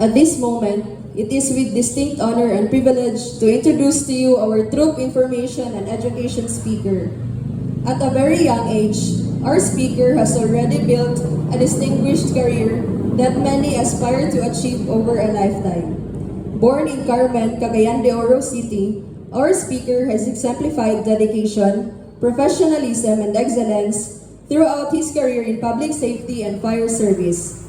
At this moment, it is with distinct honor and privilege to introduce to you our Troop Information and Education speaker. At a very young age, our speaker has already built a distinguished career that many aspire to achieve over a lifetime. Born in Carmen, Cagayan de Oro City, our speaker has exemplified dedication, professionalism, and excellence throughout his career in public safety and fire service.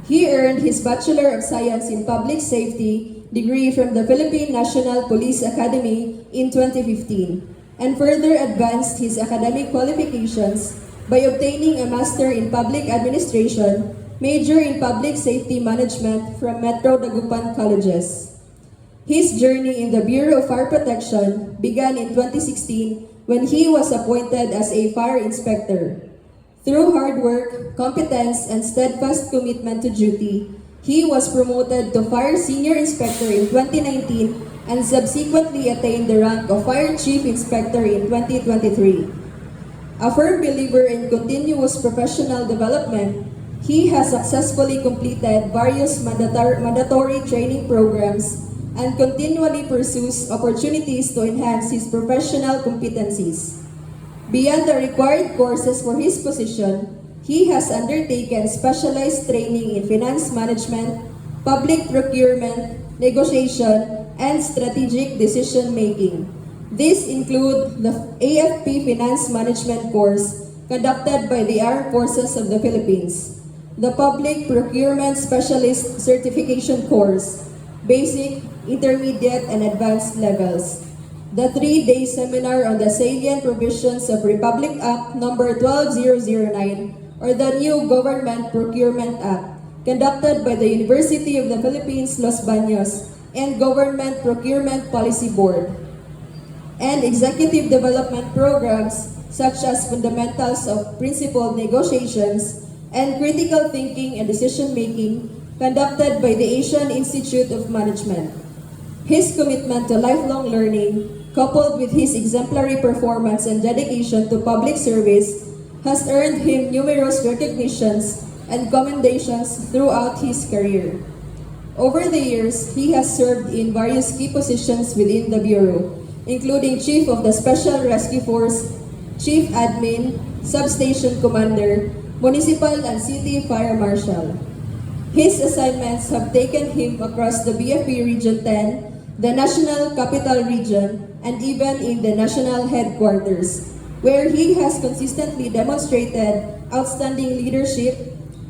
He earned his Bachelor of Science in Public Safety degree from the Philippine National Police Academy in 2015 and further advanced his academic qualifications by obtaining a Master in Public Administration, major in Public Safety Management from Metro Dagupan Colleges. His journey in the Bureau of Fire Protection began in 2016 when he was appointed as a fire inspector. Through hard work, competence, and steadfast commitment to duty, he was promoted to Fire Senior Inspector in 2019 and subsequently attained the rank of Fire Chief Inspector in 2023. A firm believer in continuous professional development, he has successfully completed various mandatory training programs and continually pursues opportunities to enhance his professional competencies. Beyond the required courses for his position, he has undertaken specialized training in finance management, public procurement, negotiation, and strategic decision-making. These include the AFP Finance Management course conducted by the Armed Forces of the Philippines, the Public Procurement Specialist Certification course, basic, intermediate, and advanced levels, the 3-day seminar on the salient provisions of Republic Act No. 12009 or the new Government Procurement Act, conducted by the University of the Philippines, Los Baños, and Government Procurement Policy Board, and executive development programs such as Fundamentals of Principled Negotiations and Critical Thinking and Decision-Making, conducted by the Asian Institute of Management. His commitment to lifelong learning, coupled with his exemplary performance and dedication to public service, has earned him numerous recognitions and commendations throughout his career. Over the years, he has served in various key positions within the Bureau, including Chief of the Special Rescue Force, Chief Admin, Substation Commander, Municipal and City Fire Marshal. His assignments have taken him across the BFP Region 10, the National Capital Region, and even in the national headquarters, where he has consistently demonstrated outstanding leadership,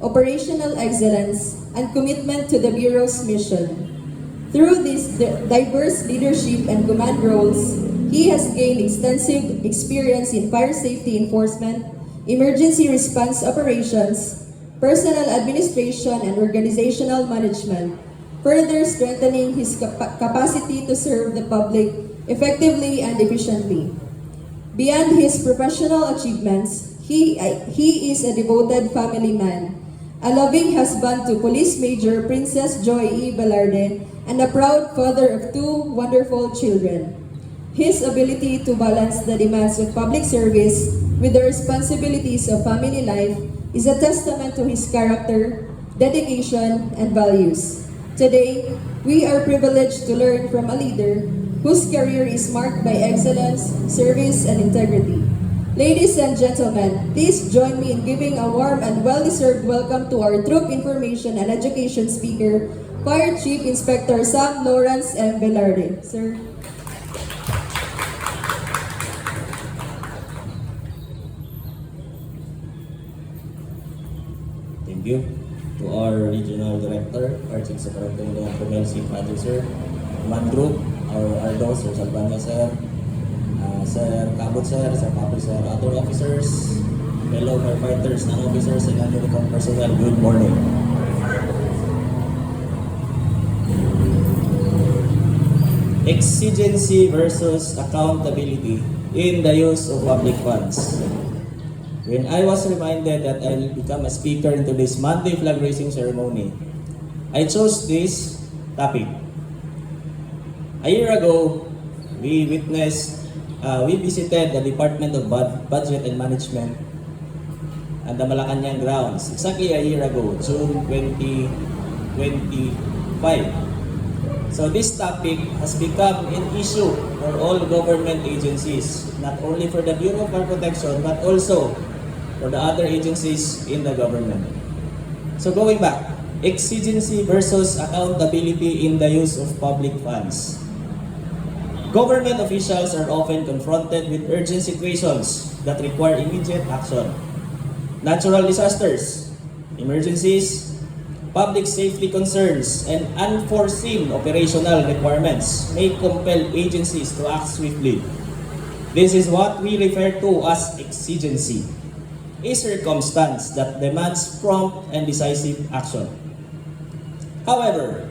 operational excellence, and commitment to the Bureau's mission. Through these diverse leadership and command roles, he has gained extensive experience in fire safety enforcement, emergency response operations, personal administration, and organizational management, further strengthening his capacity to serve the public effectively and efficiently. Beyond his professional achievements, he is a devoted family man, a loving husband to Police Major Princess Joy E. Velarde, and a proud father of 2 wonderful children. His ability to balance the demands of public service with the responsibilities of family life is a testament to his character, dedication, and values. Today, we are privileged to learn from a leader whose career is marked by excellence, service, and integrity. Ladies and gentlemen, please join me in giving a warm and well-deserved welcome to our Troop Information and Education speaker, Fire Chief Inspector Sam Lawrence M. Velarde. Sir. Thank you to our Regional Director, our Chief Secretary ng Provincial Father, Sir, Command Group, our RDO, Sir Salvania, Sir, Sir Kabut, Sir Papi, Sir, other officers, fellow firefighters, non-officers, and non-uniform personnel, good morning. Exigency versus accountability in the use of public funds. When I was reminded that I will become a speaker in today's Monday flag raising ceremony, I chose this topic. A year ago, we visited the Department of Budget and Management at the Malacanang grounds. Exactly a year ago, June 2024. So this topic has become an issue for all government agencies, not only for the Bureau of Fire Protection, but also for the other agencies in the government. So going back, exigency versus accountability in the use of public funds. Government officials are often confronted with urgent situations that require immediate action. Natural disasters, emergencies, public safety concerns, and unforeseen operational requirements may compel agencies to act swiftly. This is what we refer to as exigency, a circumstance that demands prompt and decisive action. However,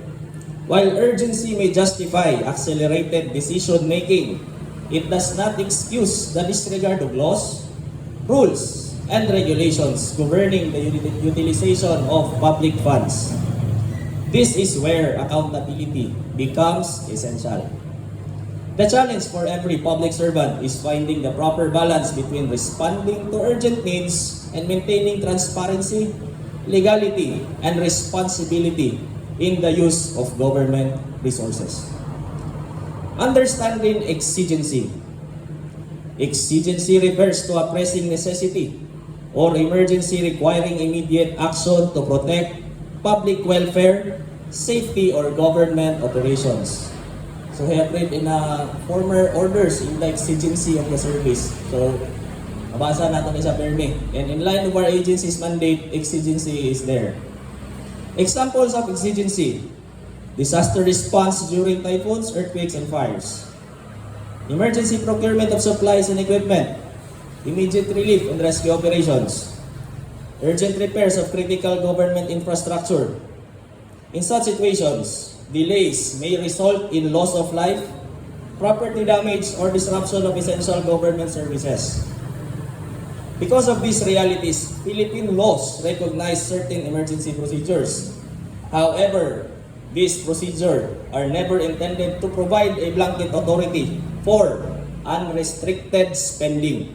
while urgency may justify accelerated decision-making, it does not excuse the disregard of laws, rules, and regulations governing the utilization of public funds. This is where accountability becomes essential. The challenge for every public servant is finding the proper balance between responding to urgent needs and maintaining transparency, legality, and responsibility in the use of government resources. Understanding exigency. Exigency refers to a pressing necessity or emergency requiring immediate action to protect public welfare, safety, or government operations. So we have read in former orders in the exigency of the service. So nabasa natin sa permi. And in line with our agency's mandate, exigency is there. Examples of exigency: disaster response during typhoons, earthquakes, and fires. Emergency procurement of supplies and equipment. Immediate relief and rescue operations. Urgent repairs of critical government infrastructure. In such situations, delays may result in loss of life, property damage, or disruption of essential government services. Because of these realities, Philippine laws recognize certain emergency procedures. However, these procedures are never intended to provide a blanket authority for unrestricted spending.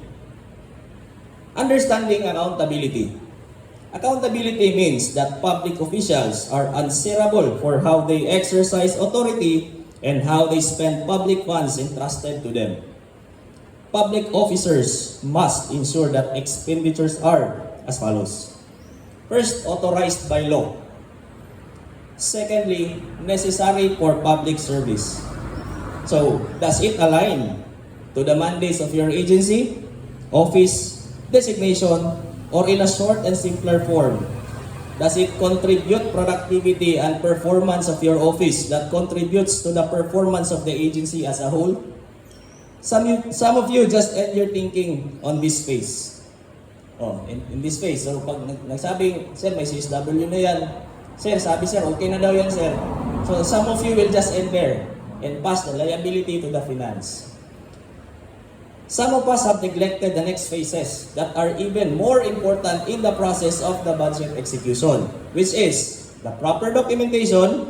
Understanding accountability. Accountability means that public officials are answerable for how they exercise authority and how they spend public funds entrusted to them. Public officers must ensure that expenditures are as follows. First, authorized by law. Secondly, necessary for public service. So, does it align to the mandates of your agency, office, designation, or in a short and simpler form? Does it contribute productivity and performance of your office that contributes to the performance of the agency as a whole? Some of you just end your thinking on this phase. In this phase. So pag nagsabing, sir, may CSW na yan. Sir, sabi sir, okay na daw yan, sir. So some of you will just end there and pass the liability to the finance. Some of us have neglected the next phases that are even more important in the process of the budget execution, which is the proper documentation,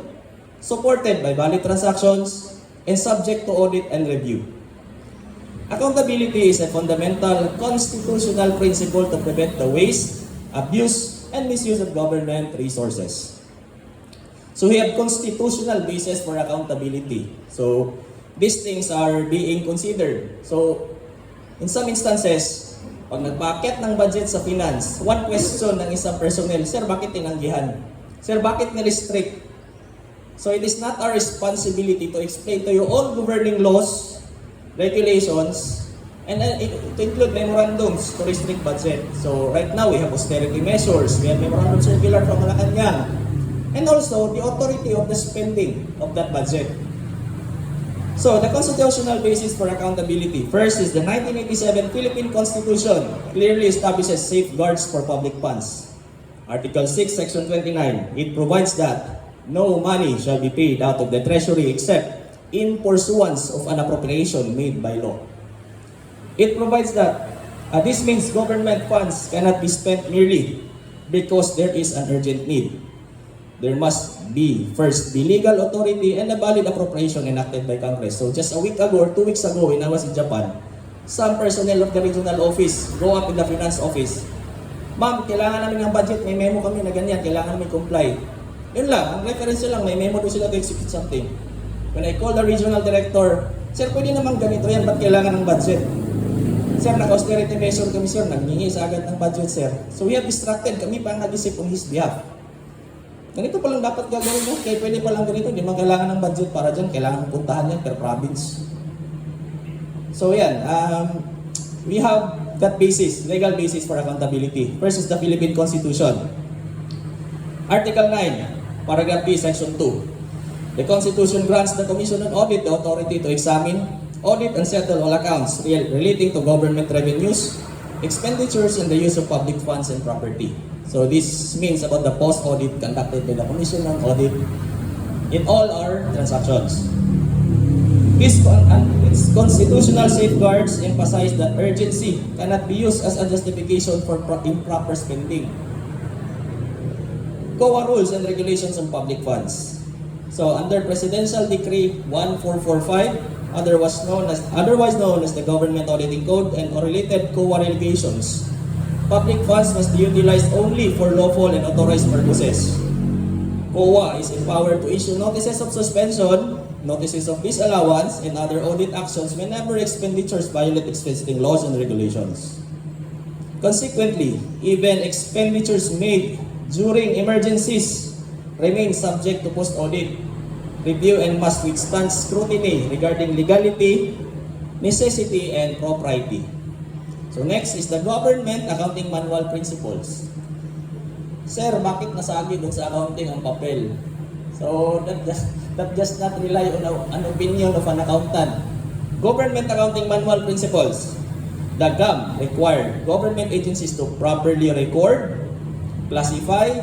supported by valid transactions, and subject to audit and review. Accountability is a fundamental constitutional principle to prevent the waste, abuse, and misuse of government resources. So we have constitutional basis for accountability. So these things are being considered. So in some instances, pag nagpaket ng budget sa finance, one question ng isang personnel, sir, bakit tinanggihan? Sir, bakit ni-restrict? So it is not our responsibility to explain to you all governing laws, regulations, and to include memorandums to restrict budget. So right now, we have austerity measures, we have memorandum circular from Malacanang, and also the authority of the spending of that budget. So, the constitutional basis for accountability. First is the 1987 Philippine Constitution clearly establishes safeguards for public funds. Article 6, Section 29, it provides that no money shall be paid out of the treasury except in pursuance of an appropriation made by law. It provides that this means government funds cannot be spent merely because there is an urgent need. There must be first the legal authority and a valid appropriation enacted by Congress. So just a week ago or 2 weeks ago when I was in Japan, some personnel of the regional office go up in the finance office. Ma'am, kailangan namin ng budget, may memo kami na ganyan, kailangan namin comply. Yun lang, ang reference lang, may memo doon sila to execute something. When I call the regional director, sir, pwede naman ganito yan, ba't kailangan ng budget? Sir, naka-austerity measure kami, sir, nagningi sa agad ng budget, sir. So we have distracted, kami pa ang nag-isip on his behalf. Ganito pa lang dapat gagawin mo, kaya pwede pa lang ganito, hindi man kailangan ng budget para dyan, kailangan puntahan yan per province. So yan, we have that basis, legal basis for accountability. First is the Philippine Constitution. Article 9, Paragraph B, Section 2. The Constitution grants the Commission on Audit the authority to examine, audit, and settle all accounts relating to government revenues, expenditures, and the use of public funds and property. So this means about the post-audit conducted by the Commission on Audit in all our transactions. Its constitutional safeguards emphasize that urgency cannot be used as a justification for improper spending. COA rules and regulations on public funds. So under Presidential Decree 1445, otherwise known as the Government Auditing Code and related COA regulations, public funds must be utilized only for lawful and authorized purposes. COA is empowered to issue notices of suspension, notices of disallowance, and other audit actions whenever expenditures violate existing laws and regulations. Consequently, even expenditures made during emergencies remain subject to post-audit review and must withstand scrutiny regarding legality, necessity, and propriety. So next is the Government Accounting Manual Principles. Sir, bakit nasagi dun sa accounting ang papel? So that does not rely on an opinion of an accountant. Government Accounting Manual Principles. The GAM require government agencies to properly record, classify,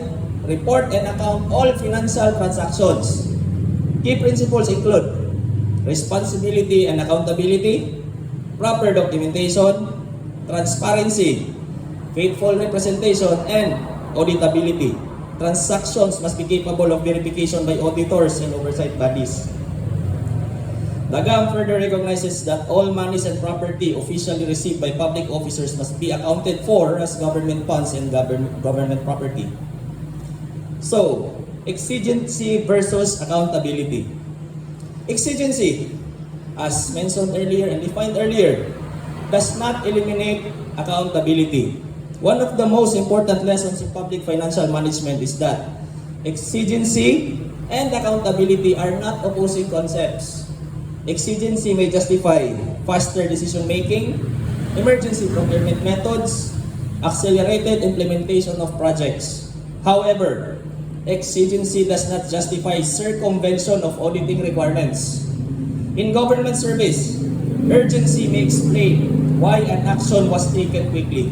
report, and account all financial transactions. Key principles include responsibility and accountability, proper documentation, transparency, faithful representation, and auditability. Transactions must be capable of verification by auditors and oversight bodies. The GAM further recognizes that all monies and property officially received by public officers must be accounted for as government funds and government property. So, exigency versus accountability. Exigency, as mentioned earlier and defined earlier, does not eliminate accountability. One of the most important lessons in public financial management is that exigency and accountability are not opposing concepts. Exigency may justify faster decision-making, emergency procurement methods, accelerated implementation of projects. However, exigency does not justify circumvention of auditing requirements. In government service, urgency may explain why an action was taken quickly,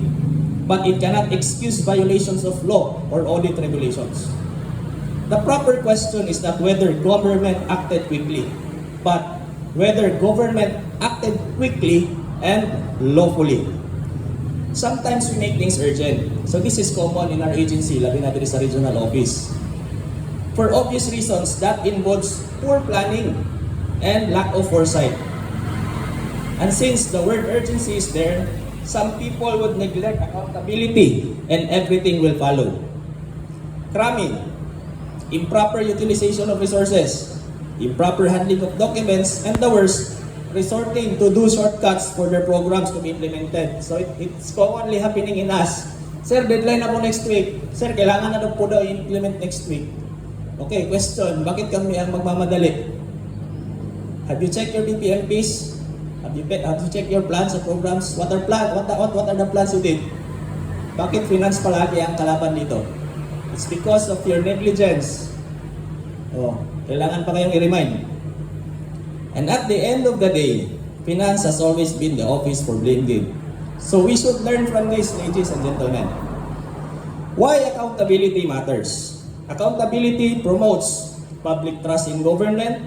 but it cannot excuse violations of law or audit regulations. The proper question is not whether government acted quickly, but whether government acted quickly and lawfully. Sometimes we make things urgent. So this is common in our agency, labi na diri sa regional office. For obvious reasons, that involves poor planning and lack of foresight. And since the word urgency is there, some people would neglect accountability and everything will follow. Cramming, improper utilization of resources, improper handling of documents, and the worst, resorting to do shortcuts for their programs to be implemented. So it's commonly happening in us. Sir, deadline na po next week. Sir, kailangan na po daw i-implement next week. Okay, question, bakit kami ang magmamadali? Have you checked your BPMPs? Have you checked your plans and programs? What are the plans you did? Bakit finance palagi ang kalaban dito? It's because of your negligence. Oh, kailangan pa kayong i-remind. And at the end of the day, finance has always been the office for blame game. So we should learn from this, ladies and gentlemen. Why accountability matters? Accountability promotes public trust in government,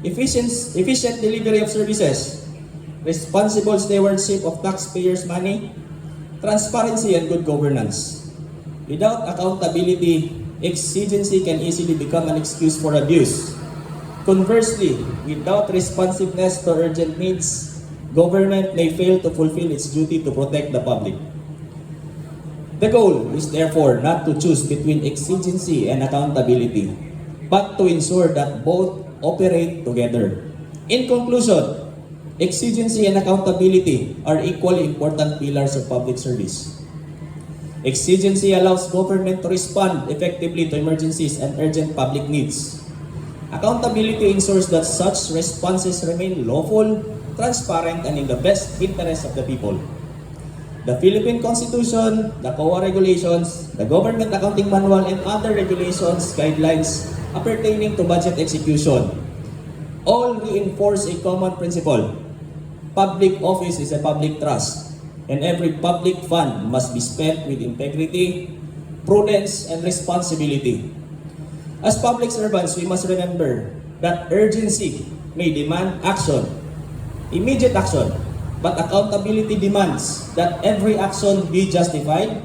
efficient delivery of services, responsible stewardship of taxpayers' money, transparency, and good governance. Without accountability, exigency can easily become an excuse for abuse. Conversely, without responsiveness to urgent needs, government may fail to fulfill its duty to protect the public. The goal is therefore not to choose between exigency and accountability, but to ensure that both operate together. In conclusion, exigency and accountability are equally important pillars of public service. Exigency allows government to respond effectively to emergencies and urgent public needs. Accountability ensures that such responses remain lawful, transparent, and in the best interest of the people. The Philippine Constitution, the COA regulations, the Government Accounting Manual, and other regulations, guidelines pertaining to budget execution all reinforce a common principle. Public office is a public trust, and every public fund must be spent with integrity, prudence, and responsibility. As public servants, we must remember that urgency may demand action, immediate action, but accountability demands that every action be justified,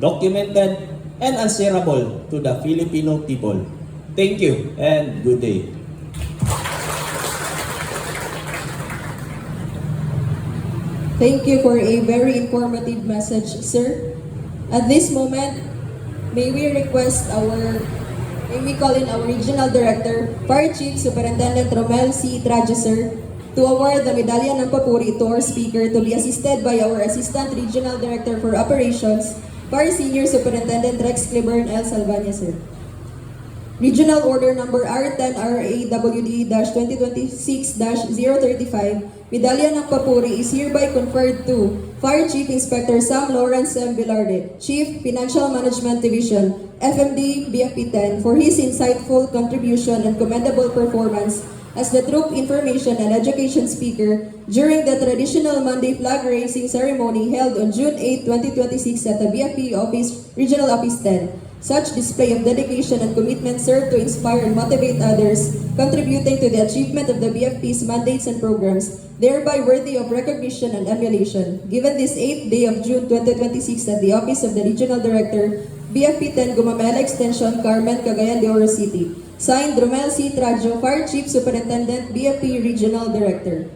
documented, and answerable to the Filipino people. Thank you and good day. Thank you for a very informative message, sir. At this moment, may we call in our Regional Director, Fire Chief Superintendent Romel C. Trajo, sir, to award the Medalya ng Papuri to our speaker to be assisted by our Assistant Regional Director for Operations, Fire Senior Superintendent Rex Cliburn L. Salvania, sir. Regional Order Number R10-RAWD-2026-035, Medalya ng Papuri is hereby conferred to Fire Chief Inspector Sam Lawrence M. Velarde, Chief Financial Management Division, FMD BFP 10, for his insightful contribution and commendable performance as the Troop Information and Education Speaker during the traditional Monday flag raising ceremony held on June 8, 2026 at the BFP Office, Regional Office 10. Such display of dedication and commitment served to inspire and motivate others, contributing to the achievement of the BFP's mandates and programs, thereby worthy of recognition and emulation. Given this 8th day of June 2026 at the Office of the Regional Director, BFP 10 Gumamela Extension, Carmen, Cagayan de Oro City. Signed, Romel C. Trajo, Fire Chief Superintendent, BFP Regional Director.